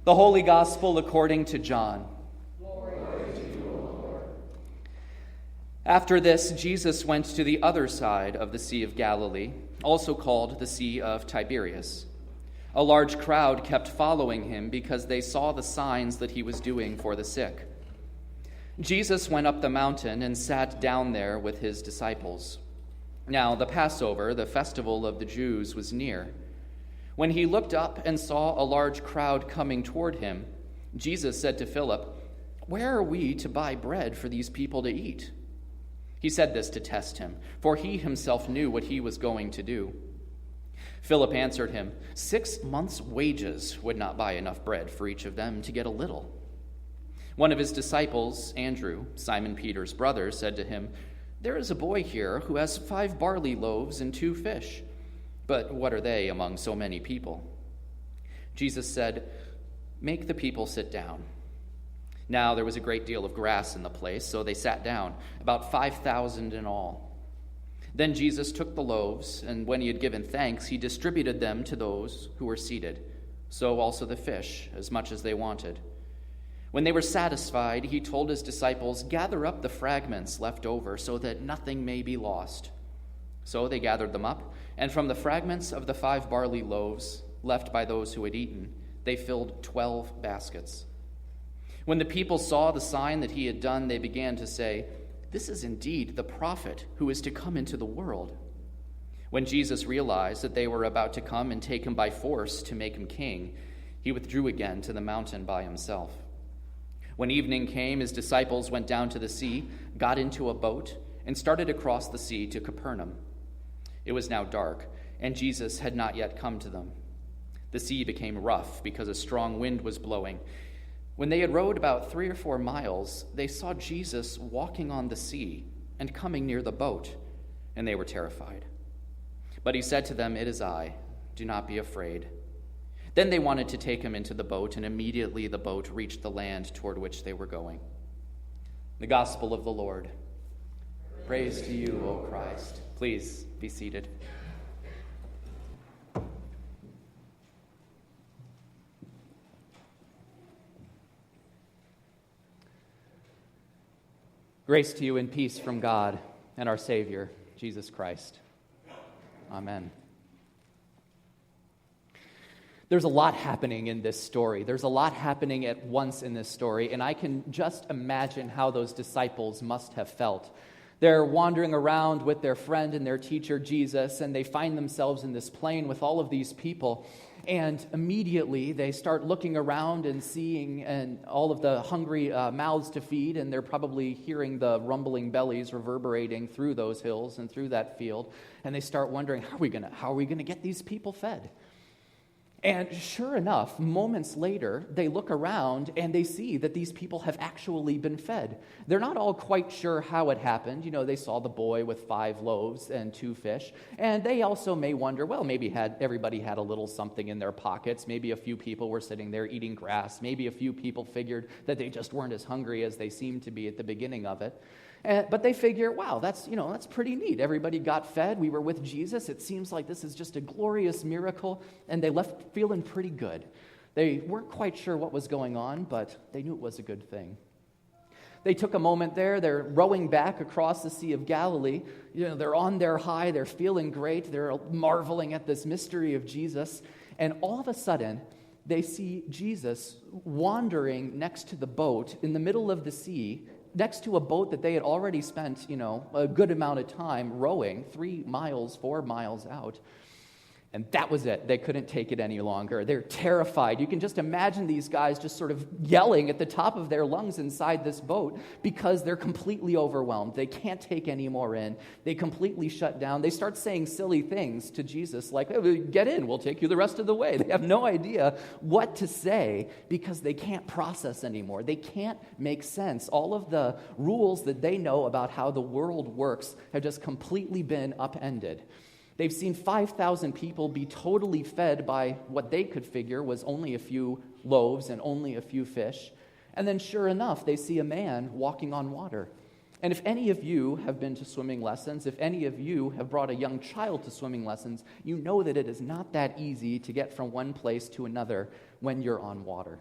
The Holy Gospel according to John. Glory to you, O Lord. After this, Jesus went to the other side of the Sea of Galilee, also called the Sea of Tiberias. A large crowd kept following him because they saw the signs that he was doing for the sick. Jesus went up the mountain and sat down there with his disciples. Now the Passover, the festival of the Jews, was near. When he looked up and saw a large crowd coming toward him, Jesus said to Philip, "Where are we to buy bread for these people to eat?" He said this to test him, for he himself knew what he was going to do. Philip answered him, 6 months' wages would not buy enough bread for each of them to get a little. One of his disciples, Andrew, Simon Peter's brother, said to him, "There is a boy here who has 5 barley loaves and 2 fish. But what are they among so many people?" Jesus said, "Make the people sit down." Now there was a great deal of grass in the place, so they sat down, about 5,000 in all. Then Jesus took the loaves, and when he had given thanks, he distributed them to those who were seated, so also the fish, as much as they wanted. When they were satisfied, he told his disciples, "Gather up the fragments left over, so that nothing may be lost." So they gathered them up, and from the fragments of the 5 barley loaves left by those who had eaten, they filled 12 baskets. When the people saw the sign that he had done, they began to say, "This is indeed the prophet who is to come into the world." When Jesus realized that they were about to come and take him by force to make him king, he withdrew again to the mountain by himself. When evening came, his disciples went down to the sea, got into a boat, and started across the sea to Capernaum. It was now dark, and Jesus had not yet come to them. The sea became rough because a strong wind was blowing. When they had rowed about 3 or 4 miles, they saw Jesus walking on the sea and coming near the boat, and they were terrified. But he said to them, "It is I. Do not be afraid." Then they wanted to take him into the boat, and immediately the boat reached the land toward which they were going. The Gospel of the Lord. Praise to you, O Christ. Please be seated. Grace to you and peace from God and our Savior, Jesus Christ. Amen. There's a lot happening in this story. There's a lot happening at once in this story, and I can just imagine how those disciples must have felt. They're wandering around with their friend and their teacher, Jesus, and they find themselves in this plain with all of these people. And immediately they start looking around and seeing and all of the hungry mouths to feed, and they're probably hearing the rumbling bellies reverberating through those hills and through that field. And they start wondering, how are we gonna get these people fed? And sure enough, moments later, they look around and they see that these people have actually been fed. They're not all quite sure how it happened. You know, they saw the boy with 5 loaves and 2 fish. And they also may wonder, well, maybe everybody had a little something in their pockets. Maybe a few people were sitting there eating grass. Maybe a few people figured that they just weren't as hungry as they seemed to be at the beginning of it. But they figure, wow, that's pretty neat. Everybody got fed. We were with Jesus. It seems like this is just a glorious miracle. And they left feeling pretty good. They weren't quite sure what was going on, but they knew it was a good thing. They took a moment there. They're rowing back across the Sea of Galilee. You know, they're on their high. They're feeling great. They're marveling at this mystery of Jesus. And all of a sudden, they see Jesus wandering next to the boat in the middle of the sea, next to a boat that they had already spent, a good amount of time rowing, 3 miles, 4 miles out. And that was it. They couldn't take it any longer. They're terrified. You can just imagine these guys just sort of yelling at the top of their lungs inside this boat because they're completely overwhelmed. They can't take any more in. They completely shut down. They start saying silly things to Jesus like, "Oh, get in, we'll take you the rest of the way." They have no idea what to say because they can't process anymore. They can't make sense. All of the rules that they know about how the world works have just completely been upended. They've seen 5,000 people be totally fed by what they could figure was only a few loaves and only a few fish. And then sure enough, they see a man walking on water. And if any of you have been to swimming lessons, if any of you have brought a young child to swimming lessons, you know that it is not that easy to get from one place to another when you're on water.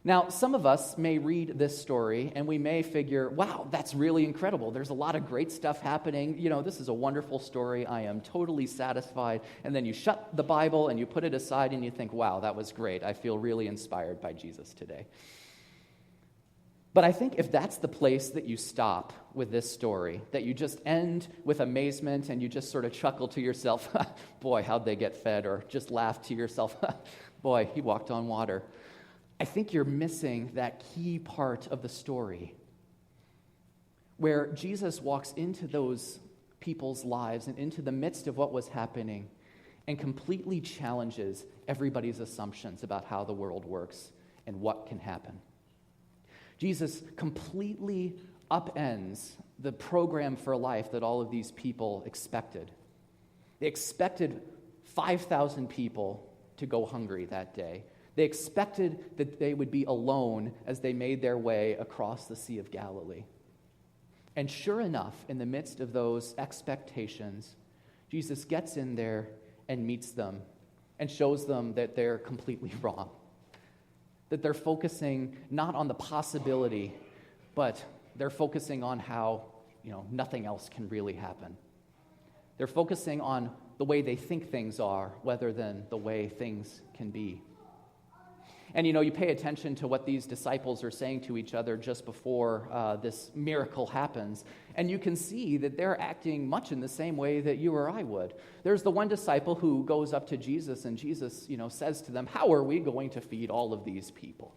Now, some of us may read this story and we may figure, wow, that's really incredible. There's a lot of great stuff happening. This is a wonderful story. I am totally satisfied. And then you shut the Bible and you put it aside and you think, wow, that was great. I feel really inspired by Jesus today. But I think if that's the place that you stop with this story, that you just end with amazement and you just sort of chuckle to yourself, boy, how'd they get fed? Or just laugh to yourself, boy, he walked on water. I think you're missing that key part of the story where Jesus walks into those people's lives and into the midst of what was happening and completely challenges everybody's assumptions about how the world works and what can happen. Jesus completely upends the program for life that all of these people expected. They expected 5,000 people to go hungry that day. They expected that they would be alone as they made their way across the Sea of Galilee. And sure enough, in the midst of those expectations, Jesus gets in there and meets them and shows them that they're completely wrong. That they're focusing not on the possibility, but they're focusing on how, nothing else can really happen. They're focusing on the way they think things are rather than the way things can be. And you pay attention to what these disciples are saying to each other just before this miracle happens, and you can see that they're acting much in the same way that you or I would. There's the one disciple who goes up to Jesus, and Jesus, says to them, "How are we going to feed all of these people?"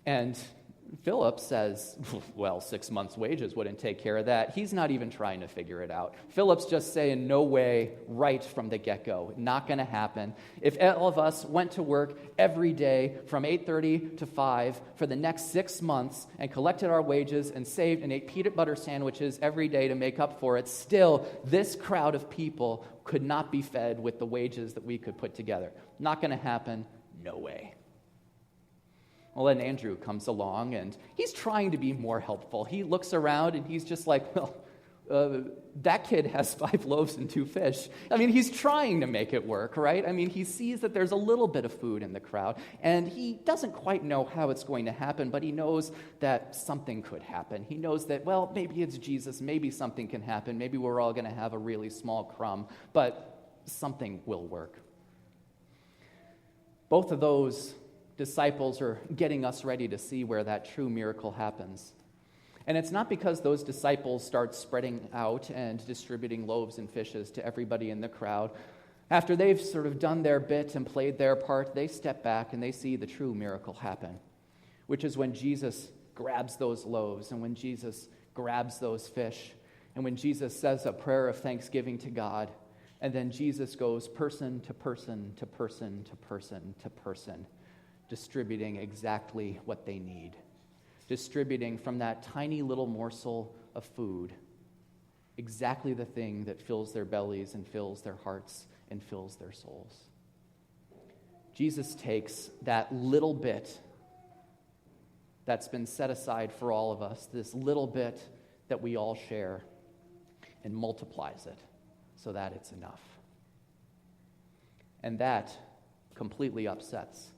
And Philip says, well, 6 months' wages wouldn't take care of that. He's not even trying to figure it out. Philip's just saying, no way, right from the get-go. Not going to happen. If all of us went to work every day from 8:30 to 5 for the next 6 months and collected our wages and saved and ate peanut butter sandwiches every day to make up for it, still, this crowd of people could not be fed with the wages that we could put together. Not going to happen. No way. Well, then Andrew comes along, and he's trying to be more helpful. He looks around, and he's just like, that kid has 5 loaves and 2 fish. He's trying to make it work, right? He sees that there's a little bit of food in the crowd, and he doesn't quite know how it's going to happen, but he knows that something could happen. He knows that, well, maybe it's Jesus, maybe something can happen, maybe we're all going to have a really small crumb, but something will work. Both of those disciples are getting us ready to see where that true miracle happens. And it's not because those disciples start spreading out and distributing loaves and fishes to everybody in the crowd. After they've sort of done their bit and played their part, they step back and they see the true miracle happen, which is when Jesus grabs those loaves and when Jesus grabs those fish and when Jesus says a prayer of thanksgiving to God, and then Jesus goes person to person to person to person to person, distributing exactly what they need, distributing from that tiny little morsel of food exactly the thing that fills their bellies and fills their hearts and fills their souls. Jesus takes that little bit that's been set aside for all of us, this little bit that we all share, and multiplies it so that it's enough. And that completely upsets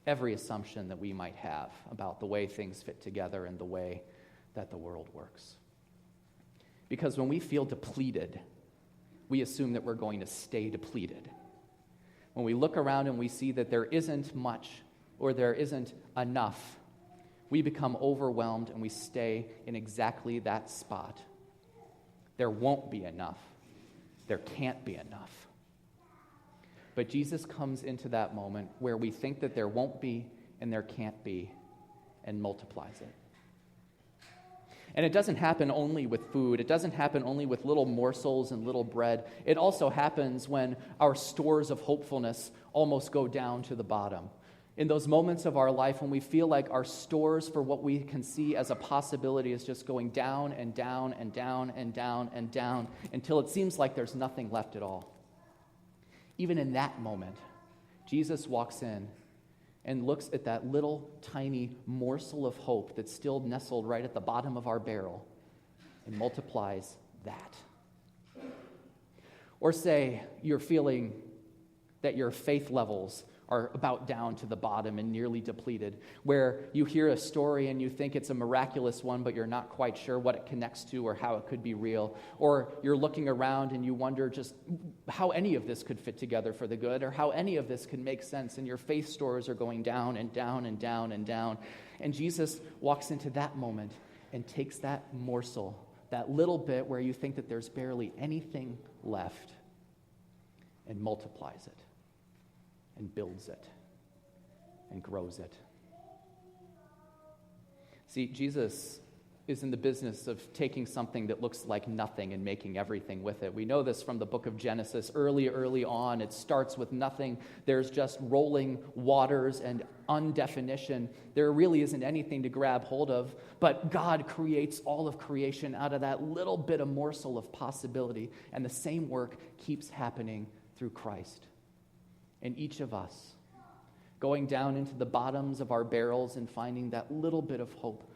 every assumption that we might have about the way things fit together and the way that the world works. Because when we feel depleted, we assume that we're going to stay depleted. When we look around and we see that there isn't much or there isn't enough, we become overwhelmed and we stay in exactly that spot. There won't be enough. There can't be enough. But Jesus comes into that moment where we think that there won't be and there can't be and multiplies it. And it doesn't happen only with food. It doesn't happen only with little morsels and little bread. It also happens when our stores of hopefulness almost go down to the bottom. In those moments of our life when we feel like our stores for what we can see as a possibility is just going down and down and down and down and down until it seems like there's nothing left at all. Even in that moment, Jesus walks in and looks at that little tiny morsel of hope that's still nestled right at the bottom of our barrel and multiplies that. Or say you're feeling that your faith levels are about down to the bottom and nearly depleted, where you hear a story and you think it's a miraculous one, but you're not quite sure what it connects to or how it could be real, or you're looking around and you wonder just how any of this could fit together for the good, or how any of this can make sense, and your faith stores are going down and down and down and down. And Jesus walks into that moment and takes that morsel, that little bit where you think that there's barely anything left, and multiplies it, and builds it, and grows it. See, Jesus is in the business of taking something that looks like nothing and making everything with it. We know this from the book of Genesis. Early on, it starts with nothing. There's just rolling waters and undefinition. There really isn't anything to grab hold of, but God creates all of creation out of that little bit of morsel of possibility, and the same work keeps happening through Christ. And each of us going down into the bottoms of our barrels and finding that little bit of hope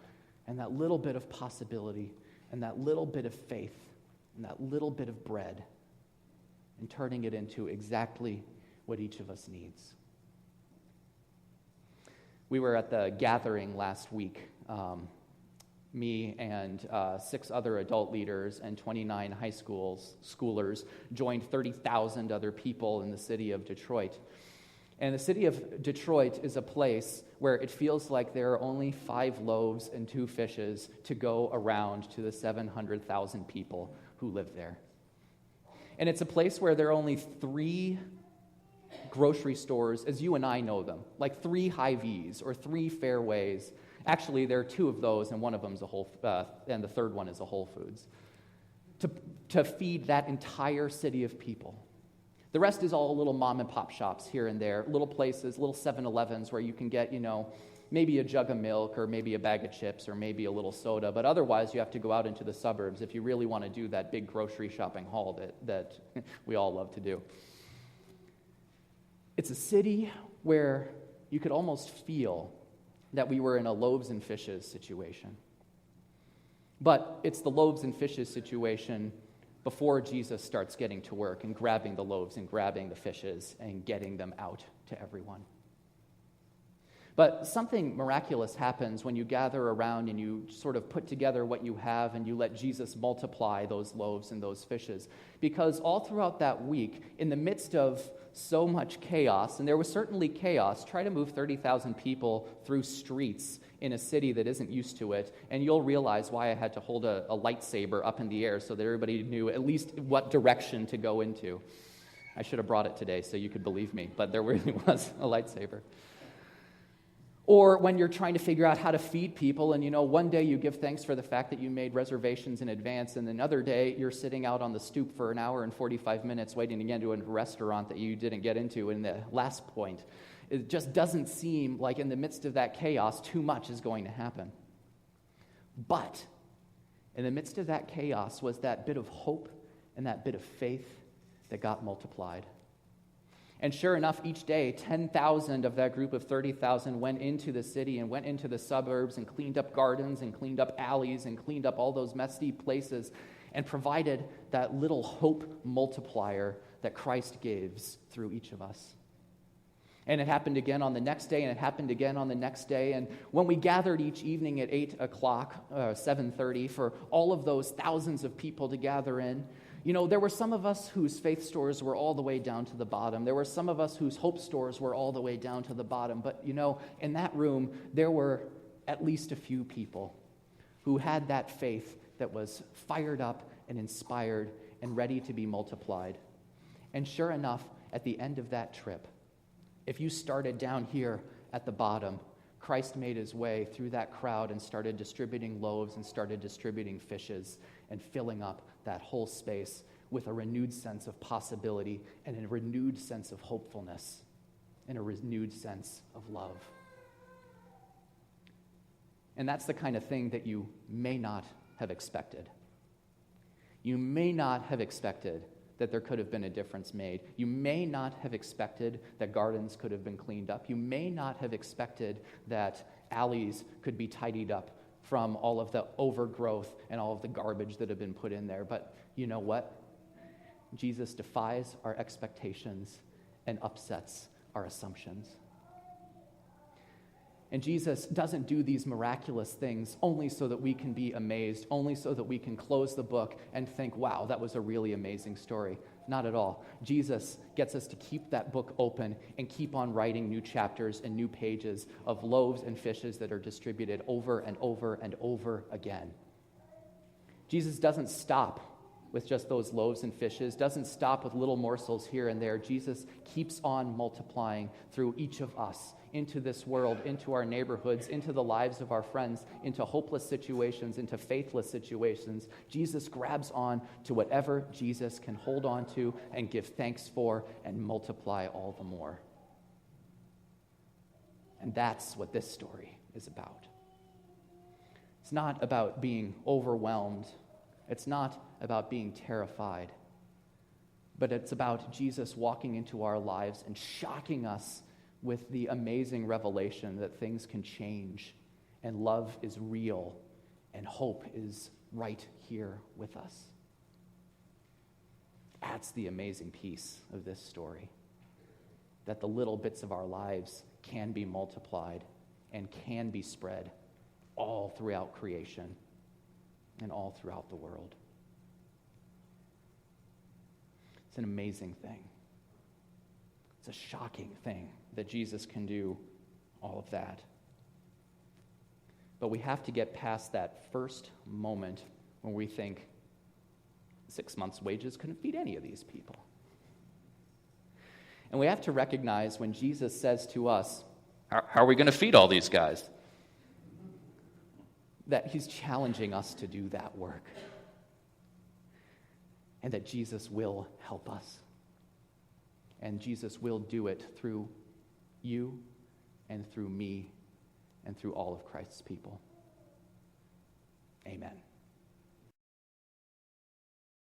and that little bit of possibility and that little bit of faith and that little bit of bread, and turning it into exactly what each of us needs. We were at the gathering last week. Me and 6 other adult leaders and 29 high schoolers joined 30,000 other people in the city of Detroit. And the city of Detroit is a place where it feels like there are only 5 loaves and 2 fishes to go around to the 700,000 people who live there. And it's a place where there are only 3 grocery stores, as you and I know them, like 3 Hy-Vees or 3 Fairways. Actually, there are 2 of those, and one of them is and the third one is a Whole Foods, to feed that entire city of people. The rest is all little mom and pop shops here and there, little places, little 7-Elevens where you can get, maybe a jug of milk or maybe a bag of chips or maybe a little soda. But otherwise, you have to go out into the suburbs if you really want to do that big grocery shopping haul that we all love to do. It's a city where you could almost feel that we were in a loaves and fishes situation. But it's the loaves and fishes situation before Jesus starts getting to work and grabbing the loaves and grabbing the fishes and getting them out to everyone. But something miraculous happens when you gather around and you sort of put together what you have and you let Jesus multiply those loaves and those fishes. Because all throughout that week, in the midst of so much chaos, and there was certainly chaos, try to move 30,000 people through streets in a city that isn't used to it, and you'll realize why I had to hold a lightsaber up in the air so that everybody knew at least what direction to go into. I should have brought it today so you could believe me, but there really was a lightsaber. Or when you're trying to figure out how to feed people, and one day you give thanks for the fact that you made reservations in advance, and another day you're sitting out on the stoop for an hour and 45 minutes waiting to get into a restaurant that you didn't get into in the last point. It just doesn't seem like in the midst of that chaos too much is going to happen. But in the midst of that chaos was that bit of hope and that bit of faith that got multiplied. And sure enough, each day, 10,000 of that group of 30,000 went into the city and went into the suburbs and cleaned up gardens and cleaned up alleys and cleaned up all those messy places and provided that little hope multiplier that Christ gives through each of us. And it happened again on the next day, and it happened again on the next day. And when we gathered each evening at 8 o'clock, 7:30, for all of those thousands of people to gather in, there were some of us whose faith stores were all the way down to the bottom. There were some of us whose hope stores were all the way down to the bottom. But, in that room, there were at least a few people who had that faith that was fired up and inspired and ready to be multiplied. And sure enough, at the end of that trip, if you started down here at the bottom, Christ made his way through that crowd and started distributing loaves and started distributing fishes and filling up that whole space with a renewed sense of possibility and a renewed sense of hopefulness and a renewed sense of love. And that's the kind of thing that you may not have expected. You may not have expected that there could have been a difference made. You may not have expected that gardens could have been cleaned up. You may not have expected that alleys could be tidied up from all of the overgrowth and all of the garbage that have been put in there. But you know what? Jesus defies our expectations and upsets our assumptions. And Jesus doesn't do these miraculous things only so that we can be amazed, only so that we can close the book and think, wow, that was a really amazing story. Not at all. Jesus gets us to keep that book open and keep on writing new chapters and new pages of loaves and fishes that are distributed over and over and over again. Jesus doesn't stop with just those loaves and fishes, doesn't stop with little morsels here and there. Jesus keeps on multiplying through each of us into this world, into our neighborhoods, into the lives of our friends, into hopeless situations, into faithless situations. Jesus grabs on to whatever Jesus can hold on to and give thanks for and multiply all the more. And that's what this story is about. It's not about being overwhelmed. It's not about being terrified. But it's about Jesus walking into our lives and shocking us with the amazing revelation that things can change and love is real and hope is right here with us. That's the amazing piece of this story, that the little bits of our lives can be multiplied and can be spread all throughout creation and all throughout the world. It's an amazing thing. It's a shocking thing that Jesus can do all of that. But we have to get past that first moment when we think 6 months' wages couldn't feed any of these people. And we have to recognize when Jesus says to us, how are we going to feed all these guys? That he's challenging us to do that work. And that Jesus will help us. And Jesus will do it through you and through me and through all of Christ's people. Amen.